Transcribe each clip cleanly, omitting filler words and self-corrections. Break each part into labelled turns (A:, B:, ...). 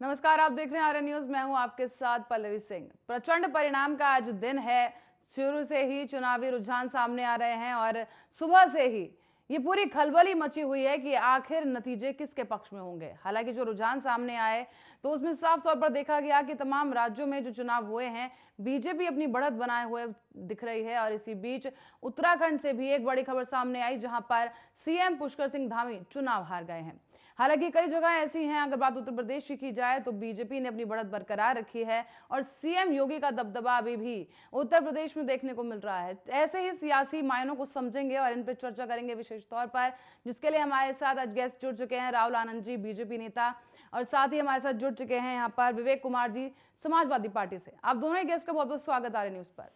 A: नमस्कार, आप देख रहे हैं आर्यन न्यूज। मैं हूं आपके साथ पल्लवी सिंह। प्रचंड परिणाम का आज दिन है। शुरू से ही चुनावी रुझान सामने आ रहे हैं और सुबह से ही ये पूरी खलबली मची हुई है कि आखिर नतीजे किसके पक्ष में होंगे। हालांकि जो रुझान सामने आए तो उसमें साफ तौर पर देखा गया कि तमाम राज्यों में जो चुनाव हुए हैं बीजेपी अपनी बढ़त बनाए हुए दिख रही है। और इसी बीच उत्तराखंड से भी एक बड़ी खबर सामने आई, जहां पर सीएम पुष्कर सिंह धामी चुनाव हार गए हैं। हालांकि कई जगह ऐसी हैं, अगर बात उत्तर प्रदेश की जाए तो बीजेपी ने अपनी बढ़त बरकरार रखी है और सीएम योगी का दबदबा अभी भी उत्तर प्रदेश में देखने को मिल रहा है। ऐसे ही सियासी मायनों को समझेंगे और इन पर चर्चा करेंगे विशेष तौर पर, जिसके लिए हमारे साथ आज गेस्ट जुड़ चुके हैं राहुल आनंद जी, बीजेपी नेता, और साथ ही हमारे साथ जुड़ चुके हैं यहाँ पर विवेक कुमार जी, समाजवादी पार्टी से। आप दोनों ही गेस्ट का बहुत बहुत स्वागत आर्यन न्यूज पर।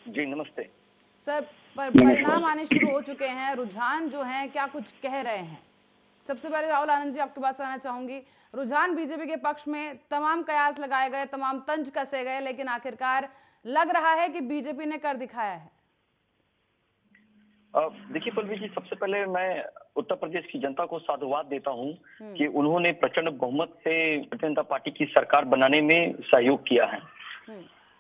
B: जी नमस्ते
A: सर, परिणाम आने शुरू हो चुके हैं, रुझान जो है क्या कुछ कह रहे हैं? सबसे पहले राहुल आनंद जी, आपके पास आना चाहूंगी। रुझान बीजेपी के पक्ष में, तमाम कयास लगाए गए, तमाम तंज कसे गए, लेकिन आखिरकार लग रहा है कि बीजेपी ने कर दिखाया है।
B: देखिए पल्लवी जी, सबसे पहले मैं उत्तर प्रदेश की जनता को साधुवाद देता हूं कि उन्होंने प्रचंड बहुमत से भारतीय जनता पार्टी की सरकार बनाने में सहयोग किया है।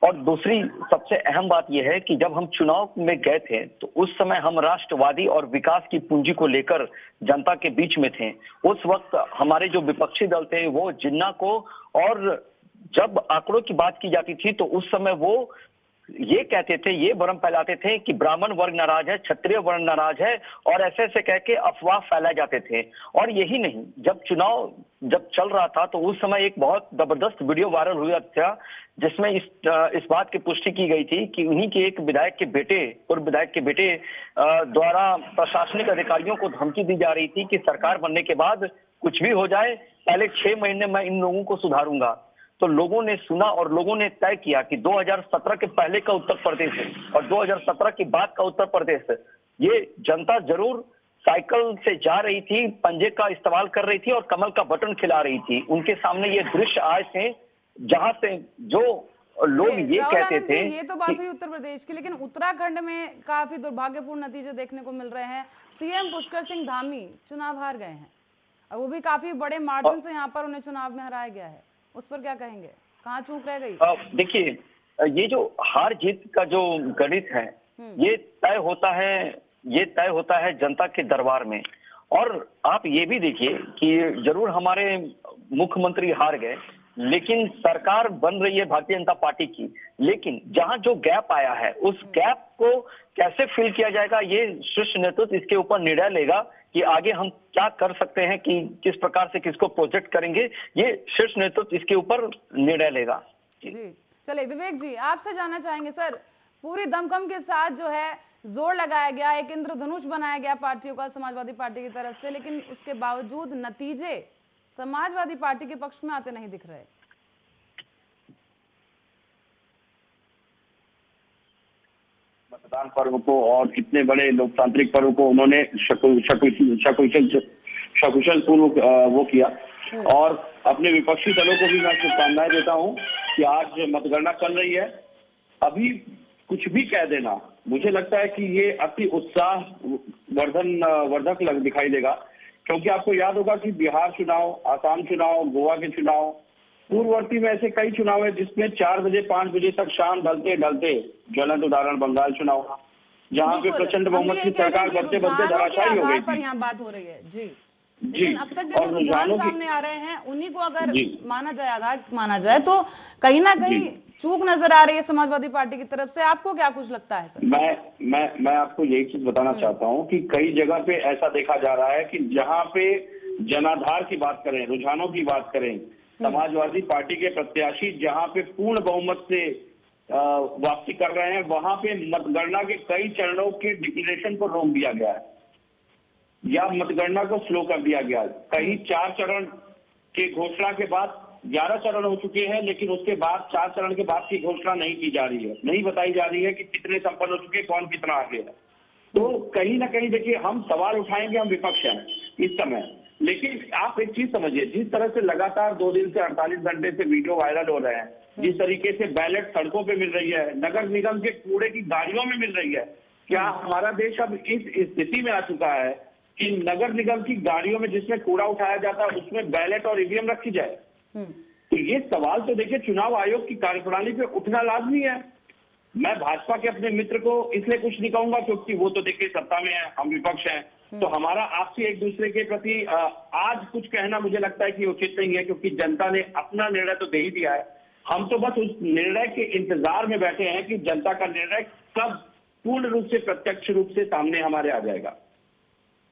B: और दूसरी सबसे अहम बात यह है कि जब हम चुनाव में गए थे तो उस समय हम राष्ट्रवादी और विकास की पूंजी को लेकर जनता के बीच में थे। उस वक्त हमारे जो विपक्षी दल थे वो जिन्ना को, और जब आंकड़ों की बात की जाती थी तो उस समय वो ये कहते थे, ये भ्रम फैलाते थे कि ब्राह्मण वर्ग नाराज है, क्षत्रिय वर्ग नाराज है, और ऐसे ऐसे कह के अफवाह फैलाए जाते थे। और यही नहीं, जब चुनाव जब चल रहा था तो उस समय एक बहुत जबरदस्त वीडियो वायरल हुआ था जिसमें इस बात की पुष्टि की गई थी कि उन्हीं के एक विधायक के बेटे, पूर्व विधायक के बेटे द्वारा प्रशासनिक अधिकारियों को धमकी दी जा रही थी कि सरकार बनने के बाद कुछ भी हो जाए, पहले 6 महीने में इन लोगों को सुधारूंगा। तो लोगों ने सुना और लोगों ने तय किया कि 2017 के पहले का उत्तर प्रदेश है और 2017 के बाद का उत्तर प्रदेश है। ये जनता जरूर साइकिल से जा रही थी, पंजे का इस्तेमाल कर रही थी और कमल का बटन खिला रही थी। उनके सामने ये दृश्य आए थे जहां से जो लोग ये कहते थे।
A: ये तो बात हुई उत्तर प्रदेश की, लेकिन उत्तराखंड में काफी दुर्भाग्यपूर्ण नतीजे देखने को मिल रहे हैं। सीएम पुष्कर सिंह धामी चुनाव हार गए हैं और वो भी काफी बड़े मार्जिन से यहाँ पर उन्हें चुनाव में हराया गया है। उस पर क्या कहेंगे, कहाँ चूक रह गई?
B: देखिए, ये जो हार जीत का जो गणित है ये तय होता है जनता के दरबार में। और आप ये भी देखिए कि जरूर हमारे मुख्यमंत्री हार गए, लेकिन सरकार बन रही है भारतीय जनता पार्टी की। लेकिन जहां जो गैप आया है उस गैप को कैसे फिल किया जाएगा, ये शीर्ष नेतृत्व इसके ऊपर निर्णय लेगा कि आगे हम क्या कर सकते हैं, कि किस प्रकार से किसको प्रोजेक्ट करेंगे, ये शीर्ष नेतृत्व इसके ऊपर निर्णय लेगा।
A: जी चलिए विवेक जी, आपसे जानना चाहेंगे। सर, पूरी दमखम के साथ जो है जोर लगाया गया, एक इंद्रधनुष बनाया गया पार्टियों का समाजवादी पार्टी की तरफ से, लेकिन उसके बावजूद नतीजे समाजवादी पार्टी के पक्ष में आते नहीं दिख रहे।
C: मतदान पर्व को और इतने बड़े लोकतांत्रिक पर्व को उन्होंने सकुशल पूर्व वो किया। और अपने विपक्षी दलों को भी मैं शुभकामनाएं देता हूं कि आज मतगणना चल रही है। अभी कुछ भी कह देना, मुझे लगता है कि ये अति उत्साह वर्धक दिखाई देगा, क्योंकि आपको याद होगा कि बिहार चुनाव, आसाम चुनाव, गोवा के चुनाव, पूर्ववर्ती में ऐसे कई चुनाव है जिसमें 4 बजे 5 बजे तक शाम ढलते ज्वलंत उदाहरण बंगाल चुनाव, जहाँ पे प्रचंड बहुमत की सरकार बनते धराशायी हो गई थी।
A: यहाँ बात हो रही है जी। लेकिन अब तक जो रुझान सामने आ रहे हैं उन्हीं को अगर माना जाए, आधार माना जाए, तो कहीं ना कहीं चूक नजर आ रही है समाजवादी पार्टी की तरफ से। आपको क्या कुछ लगता है सर?
C: मैं आपको यही चीज बताना चाहता हूँ कि कई जगह पे ऐसा देखा जा रहा है कि जहाँ पे जनाधार की बात करें, रुझानों की बात करें, समाजवादी पार्टी के प्रत्याशी जहाँ पे पूर्ण बहुमत से वापसी कर रहे हैं, वहां पे मतगणना के कई चरणों के डिक्लेरेशन को रोक दिया गया है या मतगणना को स्लो कर दिया गया। कहीं 4 चरण के घोषणा के बाद 11 चरण हो चुके हैं, लेकिन उसके बाद 4 चरण के बाद की घोषणा नहीं की जा रही है, नहीं बताई जा रही है कि कितने संपन्न हो चुके, कौन कितना आगे है। तो कहीं ना कहीं देखिए, हम सवाल उठाएंगे, हम विपक्ष हैं इस समय, लेकिन आप एक चीज समझिए, जिस तरह से लगातार 2 दिन से 48 घंटे से वीडियो वायरल हो रहे हैं, जिस तरीके से बैलेट सड़कों पे मिल रही है, नगर निगम के कूड़े की गाड़ियों में मिल रही है, क्या हमारा देश अब इस स्थिति में आ चुका है कि नगर निगम की गाड़ियों में जिसमें कूड़ा उठाया जाता है उसमें बैलेट और ईवीएम रखी जाए? तो ये सवाल तो देखिए चुनाव आयोग की कार्यप्रणाली पे उठना लाजमी है। मैं भाजपा के अपने मित्र को इसलिए कुछ नहीं कहूंगा क्योंकि वो तो देखिए सत्ता में है, हम विपक्ष हैं, तो हमारा आपसी एक दूसरे के प्रति आज कुछ कहना मुझे लगता है कि उचित नहीं है, क्योंकि जनता ने अपना निर्णय तो दे ही दिया है। हम तो बस उस निर्णय के इंतजार में बैठे हैं कि जनता का निर्णय कब पूर्ण रूप से प्रत्यक्ष रूप से सामने हमारे आ जाएगा।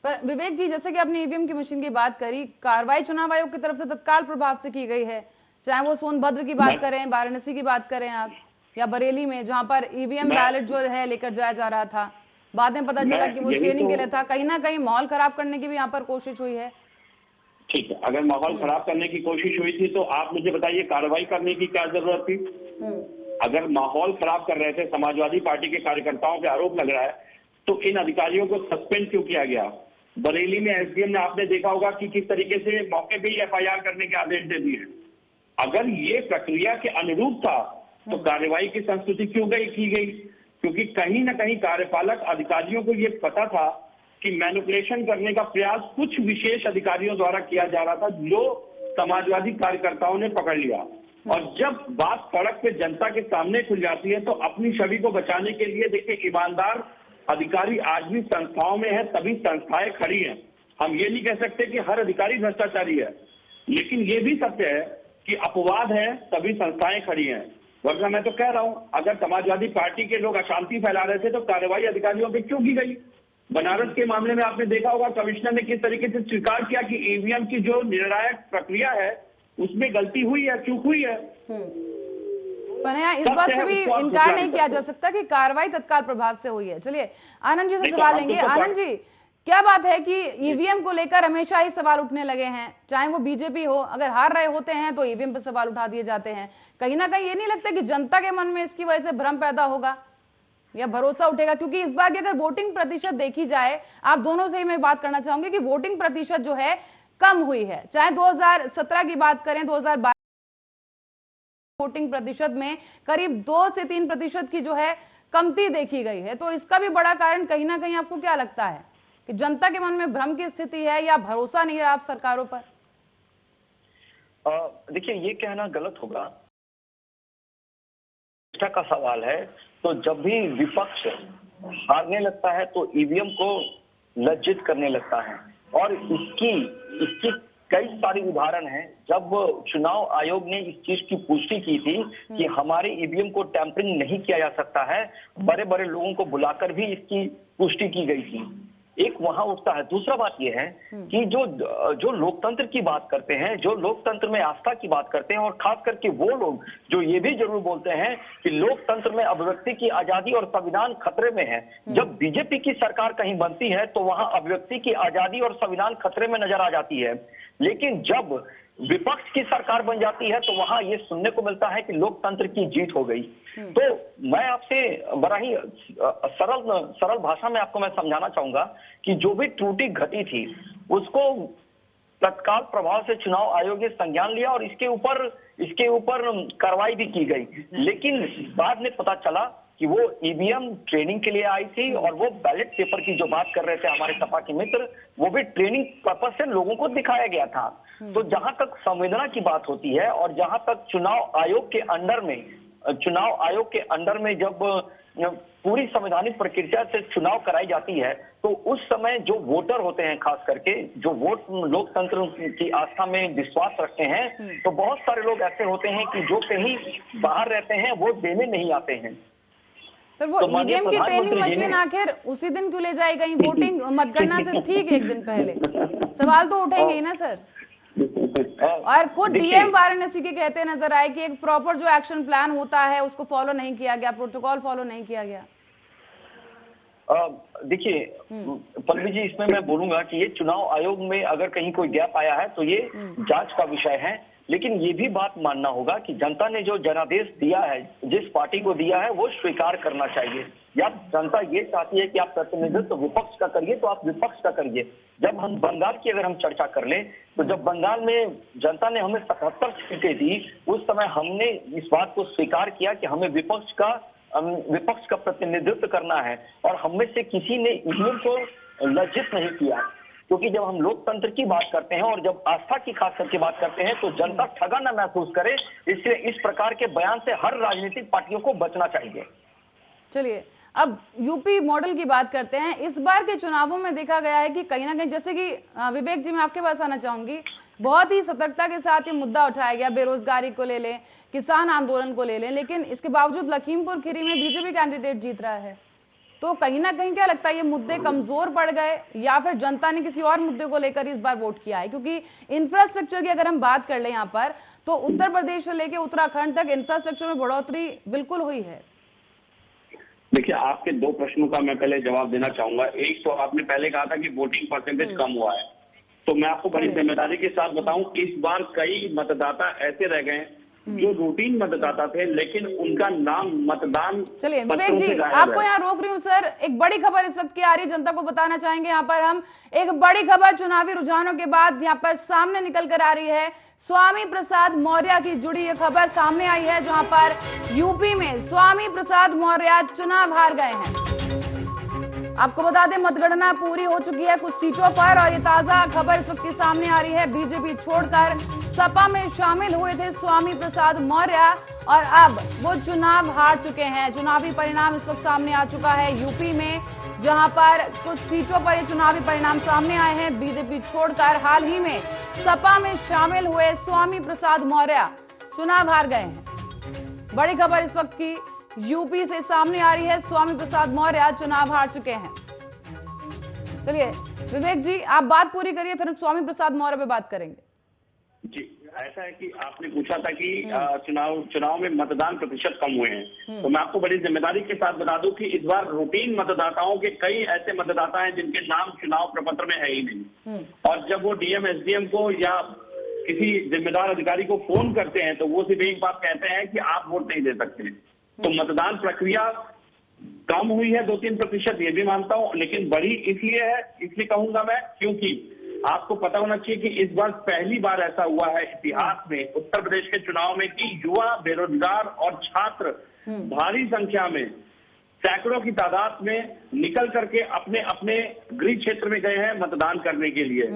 A: पर विवेक जी, जैसे कि आपने ईवीएम की मशीन की बात करी, कार्रवाई चुनाव आयोग की तरफ से तत्काल प्रभाव से की गई है, चाहे वो सोनभद्र की बात करें, वाराणसी की बात करें आप, या बरेली में जहां पर ईवीएम बैलेट जो है लेकर जाया जा रहा था, बाद में पता चला कि वो ट्रेनिंग के लिए था। कहीं ना कहीं माहौल खराब करने की भी यहाँ पर कोशिश हुई है।
C: ठीक है, अगर माहौल खराब करने की कोशिश हुई थी तो आप मुझे बताइए कार्रवाई करने की क्या जरूरत थी? अगर माहौल खराब कर रहे थे, समाजवादी पार्टी के कार्यकर्ताओं पे आरोप लग रहा है, तो इन अधिकारियों को सस्पेंड क्यों किया गया? बरेली में एसडीएम ने आपने देखा होगा कि किस तरीके से मौके पे ही एफआईआर करने के आदेश दे दिए। अगर ये प्रक्रिया के अनुरूप था तो कार्रवाई की संस्कृति क्यों की गई? क्योंकि कहीं ना कहीं कार्यपालक अधिकारियों को ये पता था कि मैनिपुलेशन करने का प्रयास कुछ विशेष अधिकारियों द्वारा किया जा रहा था, जो समाजवादी कार्यकर्ताओं ने पकड़ लिया। और जब बात सड़क पे जनता के सामने खुल जाती है तो अपनी छवि को बचाने के लिए देखिए ईमानदार अधिकारी आज भी संस्थाओं में है, तभी संस्थाएं खड़ी हैं। हम ये नहीं कह सकते कि हर अधिकारी भ्रष्टाचारी है, लेकिन ये भी सत्य है कि अपवाद है तभी संस्थाएं खड़ी हैं। वरना मैं तो कह रहा हूं, अगर समाजवादी पार्टी के लोग अशांति फैला रहे थे तो कार्रवाई अधिकारियों पे क्यों की गई? बनारस के मामले में आपने देखा होगा कमिश्नर ने किस तरीके से स्वीकार किया कि ईवीएम की जो निर्णायक प्रक्रिया है उसमें गलती हुई है, चूक हुई है।
A: पर यहाँ इस बात से भी इनकार नहीं किया जा सकता कि कार्रवाई तत्काल प्रभाव से हुई है। चलिए आनंद जी से सवाल लेंगे। आनंद जी, क्या बात है कि ईवीएम को लेकर हमेशा ही सवाल उठने लगे हैं, चाहे वो बीजेपी हो, अगर हार रहे होते हैं तो ईवीएम पर सवाल उठा दिए जाते हैं। कहीं ना कहीं ये नहीं लगता कि जनता के मन में इसकी वजह से भ्रम पैदा होगा या भरोसा उठेगा? क्योंकि इस बार की अगर वोटिंग प्रतिशत देखी जाए, आप दोनों से ही मैं बात करना चाहूंगी कि वोटिंग प्रतिशत जो है कम हुई है, चाहे 2017 की बात करें, 2012 वोटिंग प्रतिशत में करीब 2 से 3% की जो है कमती देखी गई है। तो इसका भी बड़ा कारण कहीं ना कहीं आपको क्या लगता है कि जनता के मन में भ्रम की स्थिति है या भरोसा नहीं रहा आप सरकारों पर?
B: देखिए, ये कहना गलत होगा। निष्ठा का सवाल है, तो जब भी विपक्ष हारने लगता है तो ईवीएम को लज्जित करने लगता है, और इसकी कई सारे उदाहरण हैं। जब चुनाव आयोग ने इस चीज की पुष्टि की थी कि हमारे ईवीएम को टैंपरिंग नहीं किया जा सकता है, बड़े बड़े लोगों को बुलाकर भी इसकी पुष्टि की गई थी। एक वहां उठता है। दूसरा बात यह है कि जो लोकतंत्र की बात करते हैं, जो लोकतंत्र में आस्था की बात करते हैं, और खास करके वो लोग जो ये भी जरूर बोलते हैं कि लोकतंत्र में अभिव्यक्ति की आजादी और संविधान खतरे में है। जब बीजेपी की सरकार कहीं बनती है तो वहां अभिव्यक्ति की आजादी और संविधान खतरे में नजर आ जाती है, लेकिन जब विपक्ष की सरकार बन जाती है तो वहां ये सुनने को मिलता है कि लोकतंत्र की जीत हो गई। तो मैं आपसे बड़ा ही सरल भाषा में आपको मैं समझाना चाहूंगा कि जो भी त्रुटि घटी थी उसको तत्काल प्रभाव से चुनाव आयोग ने संज्ञान लिया और इसके ऊपर कार्रवाई भी की गई। लेकिन बाद में पता चला कि वो ईवीएम ट्रेनिंग के लिए आई थी, और वो बैलेट पेपर की जो बात कर रहे थे हमारे सपा के मित्र, वो भी ट्रेनिंग पर्पज से लोगों को दिखाया गया था। तो जहां तक संवेदना की बात होती है और जहां तक चुनाव आयोग के अंडर में जब पूरी संवैधानिक प्रक्रिया से चुनाव कराई जाती है तो उस समय जो वोटर होते हैं, खास करके जो वोट लोकतंत्र की आस्था में विश्वास रखते हैं, तो बहुत सारे लोग ऐसे होते हैं कि जो कहीं बाहर रहते हैं वो देने नहीं आते हैं।
A: तो वो ईवीएम की ट्रेनिंग मशीन आखिर उसी दिन क्यों ले जाई गई? वोटिंग मतगणना से ठीक एक दिन पहले सवाल तो उठेंगे ही ना सर। और खुद डीएम वाराणसी के कहते नजर आए कि एक प्रॉपर जो एक्शन प्लान होता है उसको फॉलो नहीं किया गया, प्रोटोकॉल फॉलो नहीं किया गया।
B: देखिए पल्लवी जी, इसमें मैं बोलूंगा कि ये चुनाव आयोग में अगर कहीं कोई गैप आया है तो ये जांच का विषय है, लेकिन ये भी बात मानना होगा कि जनता ने जो जनादेश दिया है, जिस पार्टी को दिया है, वो स्वीकार करना चाहिए। या जनता ये चाहती है कि आप प्रतिनिधित्व विपक्ष का करिए तो आप विपक्ष का करिए। जब हम बंगाल की अगर हम चर्चा कर लें तो जब बंगाल में जनता ने हमें 77 सीटें दी, उस समय हमने इस बात को स्वीकार किया कि हमें विपक्ष का प्रतिनिधित्व करना है, और हम में से किसी ने ईवीएम को लज्जित नहीं किया। क्योंकि जब हम लोकतंत्र की बात करते हैं और जब आस्था की खास करके बात करते हैं तो जनता ठगा न महसूस करे, इसलिए इस प्रकार के बयान से हर राजनीतिक पार्टियों को बचना चाहिए।
A: चलिए अब यूपी मॉडल की बात करते हैं। इस बार के चुनावों में देखा गया है कि कहीं ना कहीं, जैसे कि विवेक जी मैं आपके पास आना चाहूंगी, बहुत ही सतर्कता के साथ ये मुद्दा उठाया गया, बेरोजगारी को ले लें, किसान आंदोलन को ले लें, लेकिन इसके बावजूद लखीमपुर खीरी में बीजेपी कैंडिडेट जीत रहा है। तो कहीं ना कहीं क्या लगता है, ये मुद्दे कमजोर पड़ गए या फिर जनता ने किसी और मुद्दे को लेकर इस बार वोट किया है? क्योंकि इंफ्रास्ट्रक्चर की अगर हम बात कर लें यहाँ पर, तो उत्तर प्रदेश से लेकर उत्तराखंड तक इंफ्रास्ट्रक्चर में बढ़ोतरी बिल्कुल हुई है।
C: देखिए, आपके दो प्रश्नों का मैं पहले जवाब देना चाहूंगा। एक तो आपने पहले कहा था कि वोटिंग परसेंटेज कम हुआ है, तो मैं आपको बड़ी जिम्मेदारी के साथ बताऊं, इस बार कई मतदाता ऐसे रह गए जो रूटीन मतदाता थे, लेकिन उनका नाम मतदान।
A: चलिए विवेक जी, आपको यहाँ रोक रही हूँ सर। एक बड़ी खबर इस वक्त की आ रही है, जनता को बताना चाहेंगे यहाँ पर हम। एक बड़ी खबर चुनावी रुझानों के बाद यहाँ पर सामने निकल कर आ रही है। स्वामी प्रसाद मौर्य की जुड़ी ये खबर सामने आई है, जहां पर यूपी में स्वामी प्रसाद मौर्य चुनाव हार गए हैं। आपको बता दें, मतगणना पूरी हो चुकी है कुछ सीटों पर, और ये ताजा खबर इस वक्त की सामने आ रही है। बीजेपी छोड़कर सपा में शामिल हुए थे स्वामी प्रसाद मौर्य, और अब वो चुनाव हार चुके हैं। चुनावी परिणाम इस वक्त सामने आ चुका है यूपी में, जहां पर कुछ सीटों पर ये चुनावी परिणाम सामने आए हैं। बीजेपी छोड़कर हाल ही में सपा में शामिल हुए स्वामी प्रसाद मौर्य चुनाव हार गए हैं। बड़ी खबर इस वक्त की यूपी से सामने आ रही है, स्वामी प्रसाद मौर्य चुनाव हार चुके हैं। चलिए विवेक जी, आप बात पूरी करिए, फिर हम स्वामी प्रसाद मौर्य पे बात करेंगे।
C: जी, ऐसा है कि आपने पूछा था कि चुनाव में मतदान प्रतिशत कम हुए हैं, तो मैं आपको बड़ी जिम्मेदारी के साथ बता दूं कि इस बार रूटीन मतदाताओं के कई ऐसे मतदाता हैं जिनके नाम चुनाव प्रपत्र में है ही नहीं, और जब वो डीएम एसडीएम को या किसी जिम्मेदार अधिकारी को फोन करते हैं तो वो सिर्फ एक बात कहते हैं कि आप वोट नहीं दे सकते। तो मतदान प्रक्रिया कम हुई है 2-3%, ये भी मानता हूं, लेकिन बड़ी इसलिए कहूंगा मैं, क्योंकि आपको पता होना चाहिए कि इस बार पहली बार ऐसा हुआ है इतिहास में उत्तर प्रदेश के चुनाव में कि युवा, बेरोजगार और छात्र भारी संख्या में, सैकड़ों की तादाद में निकल करके अपने अपने गृह क्षेत्र में गए हैं मतदान करने के लिए।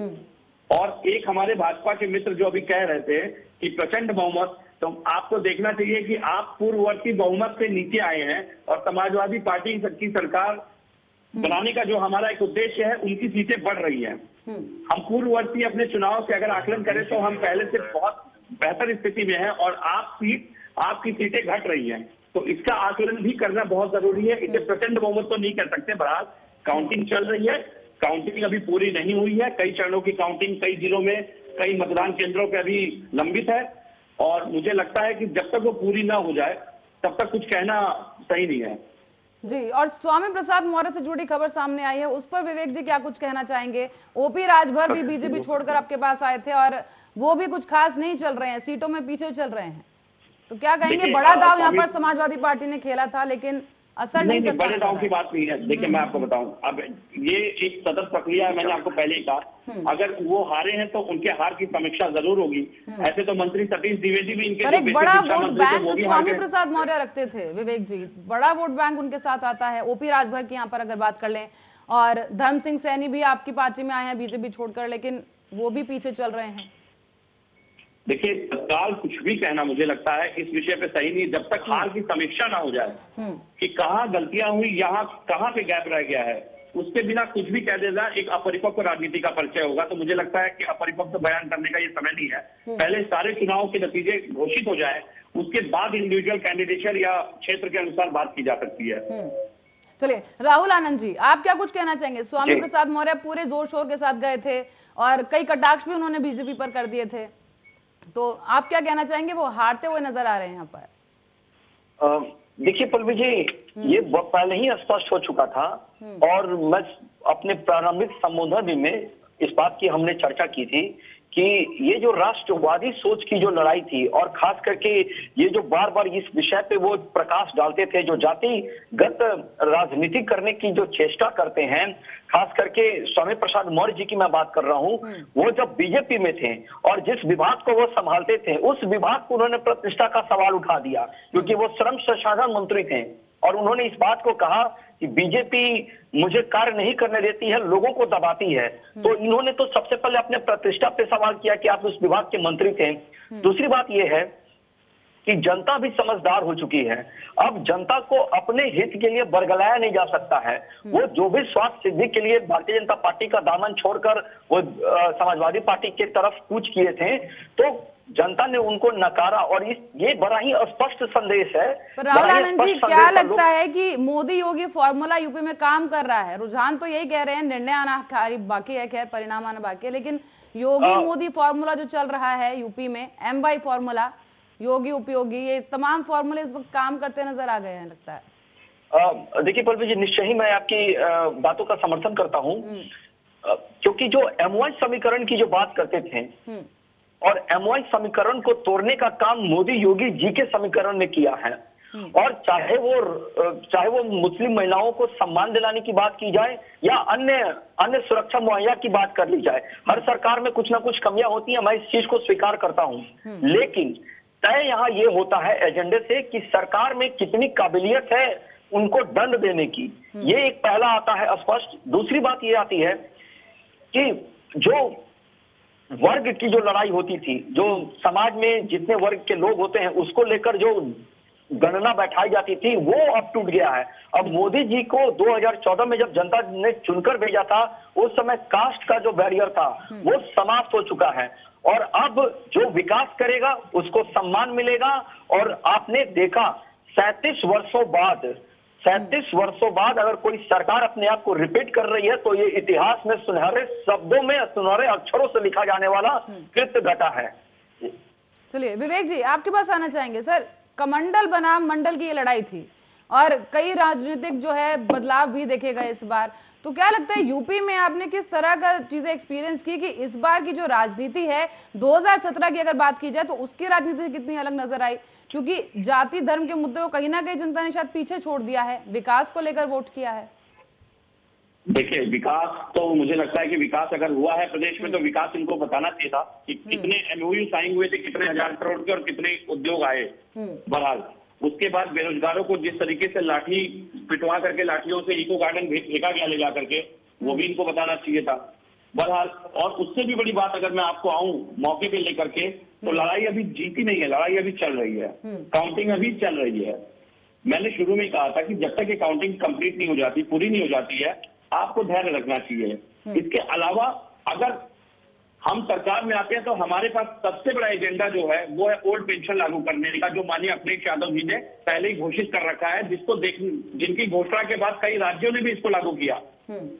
C: और एक हमारे भाजपा के मित्र जो अभी कह रहे थे कि प्रचंड बहुमत, तो आपको देखना चाहिए कि आप पूर्ववर्ती बहुमत से नीचे आए हैं, और समाजवादी पार्टी की सरकार बनाने का जो हमारा एक उद्देश्य है, उनकी सीटें बढ़ रही हैं। हम पूर्ववर्ती अपने चुनाव से अगर आकलन करें तो हम पहले से बहुत बेहतर स्थिति में हैं, और आपकी सीटें घट रही हैं, तो इसका आकलन भी करना बहुत जरूरी है। इसे प्रचंड बहुमत तो नहीं कर सकते। बहरहाल काउंटिंग चल रही है, काउंटिंग अभी पूरी नहीं हुई है, कई चरणों की काउंटिंग कई जिलों में, कई मतदान केंद्रों पर अभी लंबित है, और मुझे लगता है कि जब तक वो पूरी ना हो जाए तब तक कुछ कहना सही नहीं है।
A: जी, और स्वामी प्रसाद मौर्य से जुड़ी खबर सामने आई है, उस पर विवेक जी क्या कुछ कहना चाहेंगे? ओपी राजभर भी बीजेपी छोड़कर आपके पास आए थे, और वो भी कुछ खास नहीं चल रहे हैं, सीटों में पीछे चल रहे हैं, तो क्या कहेंगे? बड़ा दाव यहाँ पर समाजवादी पार्टी ने खेला था, लेकिन असर नहीं करता।
C: बड़े दाव की बात नहीं है। देखिए, मैं आपको बताऊं, अब ये एक सतत प्रक्रिया है, मैंने आपको पहले ही कहा, अगर वो हारे हैं तो उनके हार की समीक्षा जरूर होगी। ऐसे तो मंत्री सतीश द्विवेदी भी इनके
A: एक बड़ा वोट बैंक स्वामी प्रसाद मौर्य रखते थे विवेक जी, बड़ा वोट बैंक उनके साथ आता है। ओपी राजभर की यहाँ पर अगर बात कर लें, और धर्म सिंह सैनी भी आपकी पार्टी में आए हैं बीजेपी छोड़कर, लेकिन वो भी पीछे चल रहे हैं।
C: देखिए, तत्काल कुछ भी कहना मुझे लगता है इस विषय पे सही नहीं, जब तक हार की समीक्षा ना हो जाए कि कहाँ गलतियां हुई, यहाँ कहाँ पे गैप रह गया है, उसके बिना कुछ भी कह देना एक अपरिपक्व राजनीति का परिचय होगा। तो मुझे लगता है कि अपरिपक्व बयान करने का ये समय नहीं है। पहले सारे चुनाव के नतीजे घोषित हो जाए, उसके बाद इंडिविजुअल कैंडिडेचर या क्षेत्र के अनुसार बात की जा सकती है।
A: चलिए राहुल आनंद जी, आप क्या कुछ कहना चाहेंगे? स्वामी प्रसाद मौर्य पूरे जोर शोर के साथ गए थे, और कई कटाक्ष भी उन्होंने बीजेपी पर कर दिए थे, तो आप क्या कहना चाहेंगे? वो हारते हुए नजर आ रहे हैं यहाँ पर।
B: देखिए पल्लवी जी, ये पहले ही स्पष्ट हो चुका था, और मैं अपने प्रारंभिक संबोधन में इस बात की हमने चर्चा की थी कि ये जो राष्ट्रवादी सोच की जो लड़ाई थी, और खास करके ये जो बार बार इस विषय पे वो प्रकाश डालते थे, जो जातिगत राजनीति करने की जो चेष्टा करते हैं, खास करके स्वामी प्रसाद मौर्य जी की मैं बात कर रहा हूं, वो जब बीजेपी में थे और जिस विभाग को वो संभालते थे, उस विभाग को उन्होंने प्रतिष्ठा का सवाल उठा दिया, क्योंकि वो श्रम संसाधन मंत्री थे। और उन्होंने इस बात को कहा कि बीजेपी मुझे कार्य नहीं करने देती है, लोगों को दबाती है। तो इन्होंने तो सबसे पहले अपने प्रतिष्ठा पे सवाल किया कि आप उस विभाग के मंत्री थे। दूसरी बात यह है कि जनता भी समझदार हो चुकी है। अब जनता को अपने हित के लिए बरगलाया नहीं जा सकता है। वो जो भी स्वार्थ सिद्धि के लिए भारतीय जनता पार्टी का दामन छोड़कर वो समाजवादी पार्टी की तरफ कूच किए थे, तो जनता ने उनको नकारा। और ये बड़ा ही स्पष्ट संदेश है।
A: पर राहुल आनंद जी, क्या लगता है कि मोदी योगी फॉर्मूला यूपी में काम कर रहा है? रुझान तो यही कह रहे हैं, निर्णय आना बाकी है, खैर परिणाम आना बाकी है, लेकिन योगी मोदी फॉर्मूला जो चल रहा है यूपी में, MY फॉर्मूला, योगी उपयोगी, ये तमाम फॉर्मूले इस वक्त काम करते नजर आ गए हैं लगता है।
B: देखिए पल्लवी जी, निश्चय ही मैं आपकी बातों का समर्थन करता हूं, क्योंकि जो MY समीकरण की जो बात करते थे और MY समीकरण को तोड़ने का काम मोदी योगी जी के समीकरण ने किया है। और चाहे वो मुस्लिम महिलाओं को सम्मान दिलाने की बात की जाए या अन्य सुरक्षा मुहैया की बात कर ली जाए, हर सरकार में कुछ ना कुछ कमियां होती हैं, मैं इस चीज को स्वीकार करता हूं। लेकिन तय यहाँ ये होता है एजेंडे से कि सरकार में कितनी काबिलियत है उनको दंड देने की, ये एक पहला आता है स्पष्ट। दूसरी बात ये आती है कि जो वर्ग की जो लड़ाई होती थी, जो समाज में जितने वर्ग के लोग होते हैं उसको लेकर जो गणना बैठाई जाती थी, वो अब टूट गया है। अब मोदी जी को 2014 में जब जनता ने चुनकर भेजा था, उस समय कास्ट का जो बैरियर था वो समाप्त हो चुका है। और अब जो विकास करेगा उसको सम्मान मिलेगा। और आपने देखा 37 वर्षों बाद अगर कोई सरकार अपने आप को रिपीट कर रही है तो ये इतिहास में सुनहरे शब्दों में, सुनहरे अक्षरों से लिखा जाने वाला कृत्य घटा है।
A: चलिए विवेक जी, आपके पास आना चाहेंगे। सर, कमंडल बनाम मंडल की ये लड़ाई थी और कई राजनीतिक जो है बदलाव भी देखे गए इस बार, तो क्या लगता है यूपी में आपने किस तरह का चीजें एक्सपीरियंस की कि इस बार की जो राजनीति है 2017 की अगर बात की जाए तो उसकी राजनीति कितनी अलग नजर आई? क्योंकि जाति धर्म के मुद्दे को कहीं ना कहीं जनता ने शायद पीछे छोड़ दिया है, विकास को लेकर वोट किया है।
C: देखिए, विकास तो मुझे लगता है कि विकास अगर हुआ है प्रदेश में तो विकास इनको बताना चाहिए था कि कितने MOU साइन हुए थे, कितने हजार करोड़ के और कितने उद्योग आए। बहरहाल उसके बाद बेरोजगारों को जिस तरीके से लाठी पिटवा करके लाठियों से इको गार्डन फेंका गया ले जा करके, वो भी इनको बताना चाहिए था। बहरहाल, और उससे भी बड़ी बात अगर मैं आपको आऊं मौके पे लेकर के, तो लड़ाई अभी जीती नहीं है, लड़ाई अभी चल रही है, काउंटिंग अभी चल रही है। मैंने शुरू में कहा था कि जब तक ये काउंटिंग कंप्लीट नहीं हो जाती, पूरी नहीं हो जाती है, आपको धैर्य रखना चाहिए। इसके अलावा अगर हम सरकार में आते हैं तो हमारे पास सबसे बड़ा एजेंडा जो है वो है ओल्ड पेंशन लागू करने का, जो माननीय अखिलेश यादव जी ने पहले ही घोषित कर रखा है, जिनकी घोषणा के बाद कई राज्यों ने भी इसको लागू किया।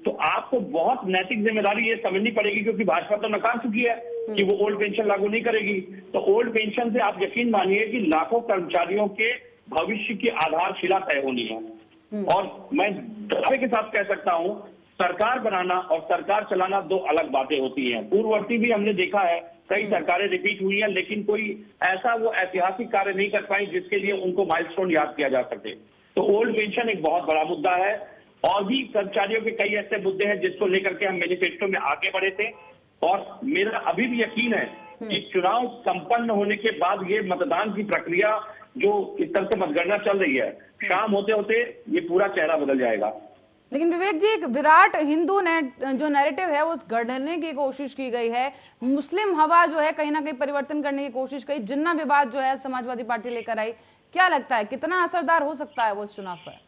C: तो आपको बहुत नैतिक जिम्मेदारी ये समझनी पड़ेगी, क्योंकि भाजपा तो नकार चुकी है कि वो ओल्ड पेंशन लागू नहीं करेगी। तो ओल्ड पेंशन से आप यकीन मानिए कि लाखों कर्मचारियों के भविष्य की आधारशिला तय होनी है। और मैं दावे के साथ कह सकता हूं, सरकार बनाना और सरकार चलाना दो अलग बातें होती हैं। पूर्ववर्ती भी हमने देखा है, कई सरकारें रिपीट हुई हैं, लेकिन कोई ऐसा वो ऐतिहासिक कार्य नहीं कर पाई जिसके लिए उनको माइलस्टोन याद किया जा सके। तो ओल्ड पेंशन एक बहुत बड़ा मुद्दा है, और भी कर्मचारियों के कई ऐसे मुद्दे हैं जिसको लेकर के हम मैनिफेस्टो में आगे बढ़े थे। और मेरा अभी भी यकीन है कि चुनाव संपन्न होने के बाद ये मतदान की प्रक्रिया जो इस तरह से मतगणना चल रही है, शाम होते होते ये पूरा चेहरा बदल जाएगा।
A: लेकिन विवेक जी, एक विराट हिंदू जो नैरेटिव है वो गढ़ने की कोशिश की गई है, मुस्लिम हवा जो है कहीं ना कहीं परिवर्तन करने की कोशिश की, जिन्ना विवाद जो है समाजवादी पार्टी लेकर आई, क्या लगता है कितना असरदार हो सकता है वो इस चुनाव पर?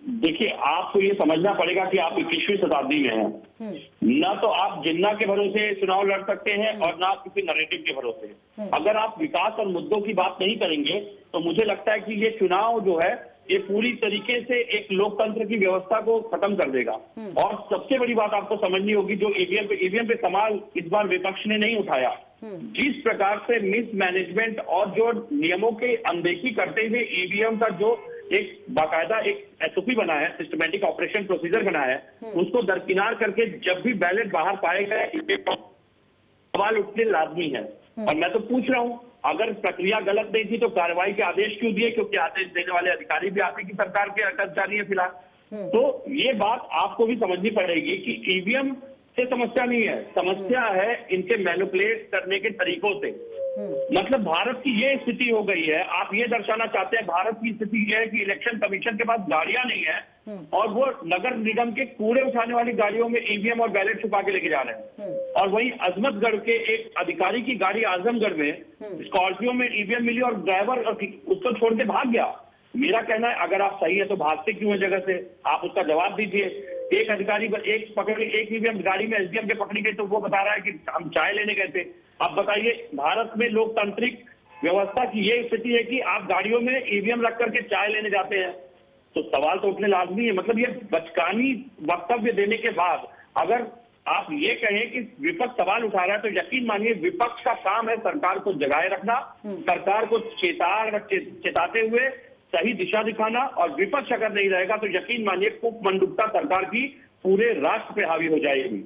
C: देखिए, आपको ये समझना पड़ेगा कि आप 21वीं शताब्दी में हैं। ना तो आप जिन्ना के भरोसे चुनाव लड़ सकते हैं और ना आप किसी नैरेटिव के भरोसे। अगर आप विकास और मुद्दों की बात नहीं करेंगे तो मुझे लगता है कि ये चुनाव जो है ये पूरी तरीके से एक लोकतंत्र की व्यवस्था को खत्म कर देगा। और सबसे बड़ी बात आपको समझनी होगी, जो ईवीएम पे सवाल इस बार विपक्ष ने नहीं उठाया, जिस प्रकार से मिसमैनेजमेंट और जो नियमों के अनदेखी करते हुए ईवीएम का जो एक बाकायदा एक SOP बना है, सिस्टमैटिक ऑपरेशन प्रोसीजर बना है, उसको दरकिनार करके जब भी बैलेट बाहर पाएगा इस पे सवाल उठने लाजमी है। और मैं तो पूछ रहा हूं, अगर प्रक्रिया गलत नहीं थी तो कार्रवाई के आदेश क्यों दिए? क्योंकि आदेश देने वाले अधिकारी भी आप ही की सरकार के कर्मचारी है फिलहाल। तो ये बात आपको भी समझनी पड़ेगी कि ईवीएम से समस्या नहीं है, समस्या है इनके मैनिपुलेट करने के तरीकों से। मतलब भारत की ये स्थिति हो गई है। आप ये दर्शाना चाहते हैं भारत की स्थिति ये है कि इलेक्शन कमीशन के पास गाड़ियां नहीं है और वो नगर निगम के कूड़े उठाने वाली गाड़ियों में ईवीएम और बैलेट छुपा के लेके जा रहे हैं। और वहीं अजमतगढ़ के एक अधिकारी की गाड़ी आजमगढ़ में स्कॉर्पियो में ईवीएम मिली और ड्राइवर उसको छोड़ के भाग गया। मेरा कहना है अगर आप सही है तो भागते क्यों है जगह से, आप उसका जवाब दीजिए। एक अधिकारी एक ईवीएम गाड़ी में एसडीएम के पकड़ी गई तो वो बता रहा है कि हम चाय लेने गए थे। अब बताइए, भारत में लोकतांत्रिक व्यवस्था की ये स्थिति है कि आप गाड़ियों में ईवीएम रख करके चाय लेने जाते हैं, तो सवाल तो उठने लाजमी है। मतलब ये बचकानी वक्तव्य देने के बाद अगर आप ये कहें कि विपक्ष सवाल उठा रहा है तो यकीन मानिए विपक्ष का काम है सरकार को जगाए रखना, सरकार को चेताते हुए सही दिशा दिखाना। और विपक्ष अगर नहीं रहेगा तो यकीन मानिए कुमंडुकता सरकार की पूरे राष्ट्र पे हावी हो जाएगी।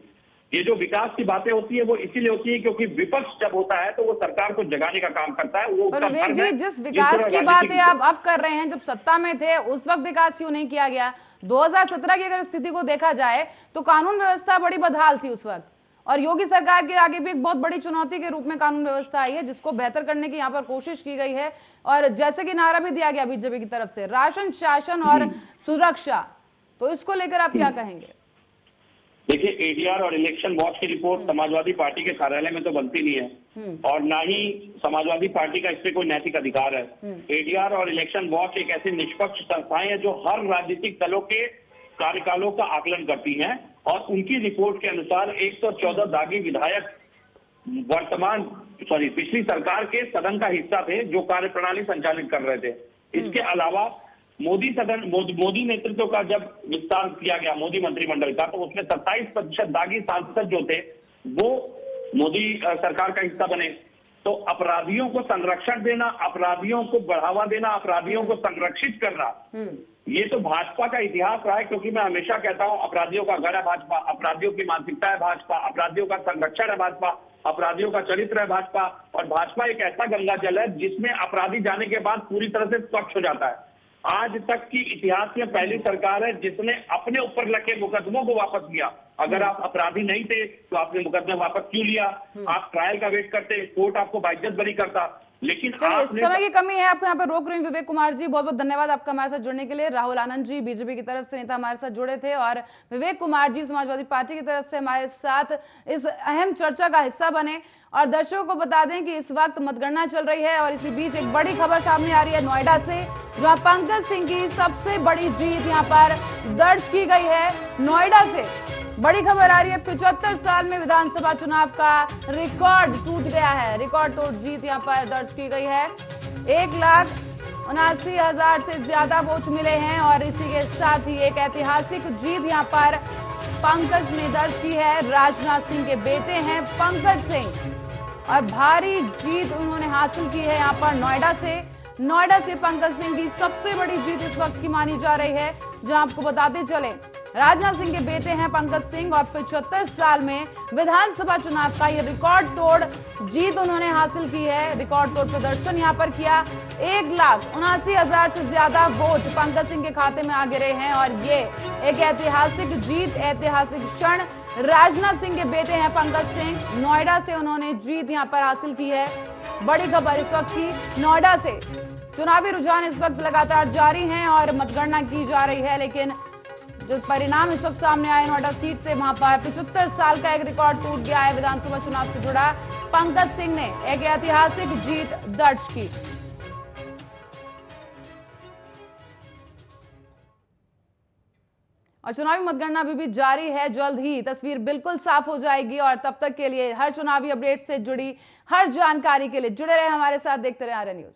C: ये जो विकास की बातें होती है वो इसीलिए होती है क्योंकि विपक्ष जब होता है तो वो सरकार को जगाने का काम करता है। वो
A: पर विवेक जी, जिस विकास की बातें आप अब कर रहे हैं, जब सत्ता में थे उस वक्त विकास क्यों नहीं किया गया? 2017 की अगर स्थिति को देखा जाए तो कानून व्यवस्था बड़ी बदहाल थी उस वक्त, और योगी सरकार के आगे भी एक बहुत बड़ी चुनौती के रूप में कानून व्यवस्था आई है, जिसको बेहतर करने की यहाँ पर कोशिश की गई है। और जैसे कि नारा भी दिया गया बीजेपी की तरफ से, राशन, शासन और सुरक्षा, तो इसको लेकर आप क्या कहेंगे?
C: देखिए, एडीआर और इलेक्शन वॉच की रिपोर्ट समाजवादी पार्टी के कार्यालय में तो बनती नहीं है और ना ही समाजवादी पार्टी का इस पे कोई नैतिक अधिकार है। एडीआर और इलेक्शन वॉच एक ऐसी निष्पक्ष संस्थाएं हैं जो हर राजनीतिक दलों के कार्यकालों का आकलन करती हैं और उनकी रिपोर्ट के अनुसार 114 दागी विधायक पिछली सरकार के सदन का हिस्सा थे जो कार्यप्रणाली संचालित कर रहे थे। इसके अलावा मोदी नेतृत्व का जब विस्तार किया गया मोदी मंत्रिमंडल का, तो उसमें 27% दागी सांसद जो थे वो मोदी सरकार का हिस्सा बने। तो अपराधियों को संरक्षण देना, अपराधियों को बढ़ावा देना, अपराधियों को संरक्षित करना, ये तो भाजपा का इतिहास रहा है। क्योंकि मैं हमेशा कहता हूं अपराधियों का गढ़ है भाजपा, अपराधियों की मानसिकता है भाजपा, अपराधियों का संरक्षण है भाजपा, अपराधियों का चरित्र है भाजपा। और भाजपा एक ऐसा गंगा जल है जिसमें अपराधी जाने के बाद पूरी तरह से स्वच्छ हो जाता है। आज तक की इतिहास में पहली सरकार है जिसने अपने ऊपर लगे मुकदमों को वापस लिया। अगर आप अपराधी नहीं थे तो आपने मुकदमा वापस क्यों लिया? आप ट्रायल का वेट करते, कोर्ट आपको बाइज्जत बरी करता। लेकिन
A: समय की कमी है, आपको यहाँ पर रोक रही हूँ। विवेक कुमार जी, बहुत बहुत धन्यवाद आपका हमारे साथ जुड़ने के लिए। राहुल आनंद जी बीजेपी की तरफ से नेता हमारे साथ जुड़े थे, और विवेक कुमार जी समाजवादी पार्टी की तरफ से हमारे साथ इस अहम चर्चा का हिस्सा बने। और दर्शकों को बता दें कि इस वक्त मतगणना चल रही है और इसी बीच एक बड़ी खबर सामने आ रही है नोएडा से, जहां पंकज सिंह की सबसे बड़ी जीत यहाँ पर दर्ज की गई है। नोएडा से बड़ी खबर आ रही है, 75 साल में विधानसभा चुनाव का रिकॉर्ड टूट गया है। रिकॉर्ड तोड़ जीत यहाँ पर दर्ज की गई है। 1,79,000 से ज्यादा वोट मिले हैं और इसी के साथ ही एक ऐतिहासिक जीत यहाँ पर पंकज ने दर्ज की है। राजनाथ सिंह के बेटे हैं पंकज सिंह, और भारी जीत उन्होंने हासिल की है यहाँ पर नोएडा से पंकज सिंह की सबसे बड़ी जीत इस वक्त की मानी जा रही है। जहां आपको बताते चले, राजनाथ सिंह के बेटे हैं पंकज सिंह और 75 साल में विधानसभा चुनाव का ये रिकॉर्ड तोड़ जीत उन्होंने हासिल की है। रिकॉर्ड तोड़ प्रदर्शन यहाँ पर किया। 1,79,000 से ज्यादा वोट पंकज सिंह के खाते में आ गिरे हैं और ये एक ऐतिहासिक जीत, ऐतिहासिक क्षण। राजनाथ सिंह के बेटे हैं पंकज सिंह, नोएडा से उन्होंने जीत यहाँ पर हासिल की है। बड़ी खबर इस वक्त की नोएडा से। चुनावी रुझान इस वक्त लगातार जारी हैं और मतगणना की जा रही है, लेकिन जो परिणाम इस वक्त सामने आए नोएडा सीट से, वहां पर 75 साल का एक रिकॉर्ड टूट गया है। विधानसभा चुनाव से जुड़ा पंकज सिंह ने एक ऐतिहासिक जीत दर्ज की। और चुनावी मतगणना अभी भी जारी है। जल्द ही तस्वीर बिल्कुल साफ हो जाएगी और तब तक के लिए हर चुनावी अपडेट से जुड़ी हर जानकारी के लिए जुड़े रहे हमारे साथ, देखते रहे आर्या न्यूज।